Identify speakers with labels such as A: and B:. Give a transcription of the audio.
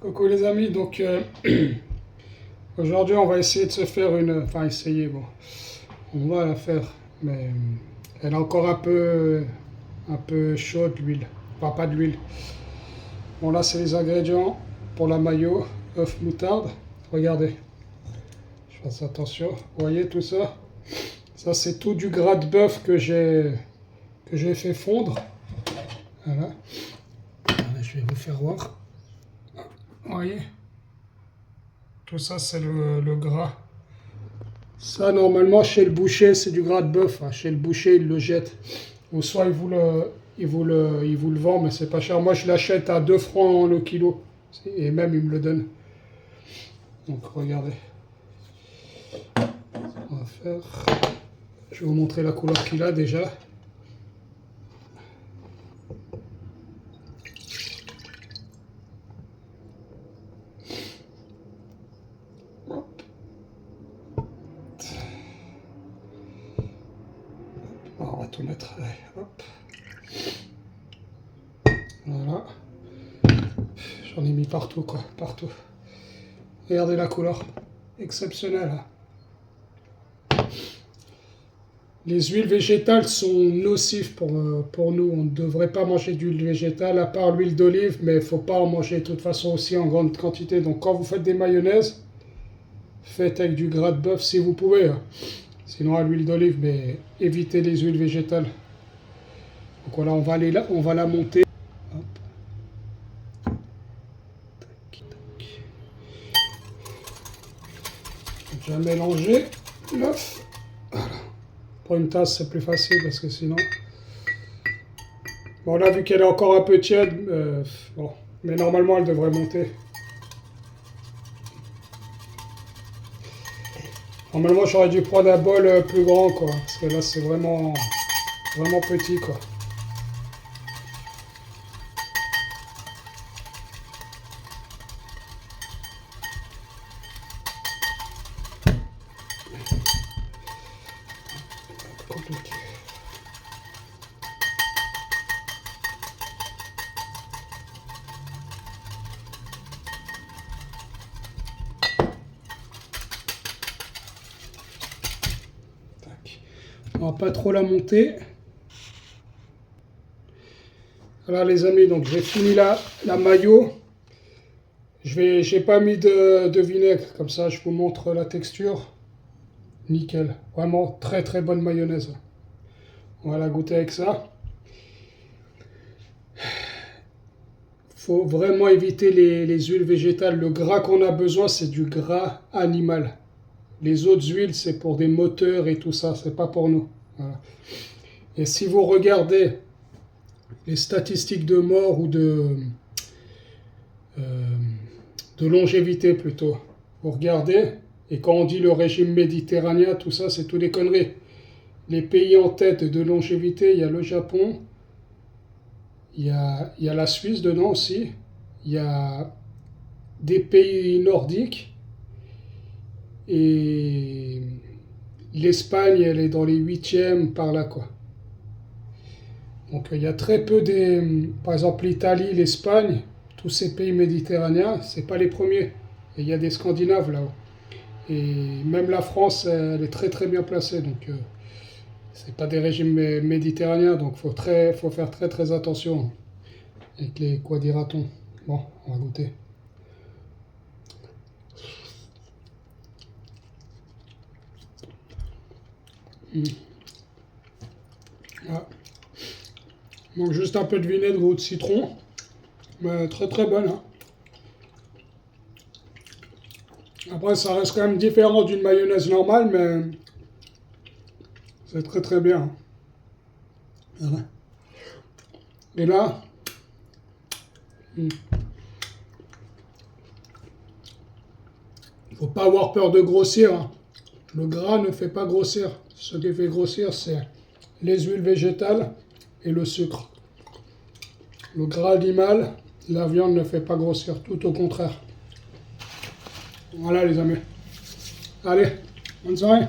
A: Coucou les amis, donc aujourd'hui on va essayer de se faire une... Enfin essayer, bon, on va la faire, mais elle est encore un peu chaude l'huile, enfin pas de l'huile. Bon là c'est les ingrédients pour la mayo, œuf, moutarde, regardez, je fasse attention, vous voyez tout ça? Ça c'est tout du gras de bœuf que j'ai fait fondre, voilà. Allez, je vais vous faire voir, vous voyez? Tout ça, c'est le gras. Ça, normalement, chez le boucher, c'est du gras de bœuf. Hein. Chez le boucher, il le jette. Ou soit il vous le vend, mais c'est pas cher. Moi, je l'achète à 2 francs le kilo. Et même, il me le donne. Donc, regardez. On va faire... Je vais vous montrer la couleur qu'il a déjà. On va tout mettre. Allez, hop. Voilà. J'en ai mis partout, quoi. Partout. Regardez la couleur. Exceptionnelle. Les huiles végétales sont nocives pour nous. On ne devrait pas manger d'huile végétale, à part l'huile d'olive, mais il ne faut pas en manger de toute façon aussi en grande quantité. Donc quand vous faites des mayonnaises, faites avec du gras de bœuf si vous pouvez. Hein. Sinon à l'huile d'olive, mais évitez les huiles végétales. Donc voilà, on va aller là, on va la monter. Hop. Tac, tac. Déjà mélanger l'œuf. Voilà. Pour une tasse, c'est plus facile parce que sinon... Bon là, vu qu'elle est encore un peu tiède, bon, mais normalement elle devrait monter. Normalement, j'aurais dû prendre un bol plus grand, quoi, parce que là, c'est vraiment petit, quoi. Compliqué. On va pas trop la monter. Voilà les amis, donc j'ai fini la mayo. J'ai pas mis de vinaigre, comme ça je vous montre la texture. Nickel, vraiment très très bonne mayonnaise. On va la goûter avec ça. Faut vraiment éviter les huiles végétales. Le gras qu'on a besoin, c'est du gras animal. Les autres huiles, c'est pour des moteurs et tout ça, c'est pas pour nous. Voilà. Et si vous regardez les statistiques de mort ou de longévité plutôt, vous regardez, et quand on dit le régime méditerranéen, tout ça, c'est tout des conneries. Les pays en tête de longévité, il y a le Japon, il y a la Suisse dedans aussi, il y a des pays nordiques, et l'Espagne, elle est dans les 8e par là, quoi. Donc il y a très peu par exemple l'Italie, l'Espagne, tous ces pays méditerranéens, c'est pas les premiers. Et il y a des Scandinaves là-haut. Et même la France, elle est très très bien placée. Donc c'est pas des régimes méditerranéens, donc faut faire très très attention avec les quoi dira-t-on. Bon, on va goûter. Voilà. Il manque juste un peu de vinaigre ou de citron. Mais très très bonne. Hein. Après, ça reste quand même différent d'une mayonnaise normale, mais c'est très très bien. Voilà. Et là, il ne faut pas avoir peur de grossir. Hein. Le gras ne fait pas grossir. Ce qui fait grossir, c'est les huiles végétales et le sucre. Le gras animal, la viande ne fait pas grossir, tout au contraire. Voilà les amis. Allez, bonne soirée.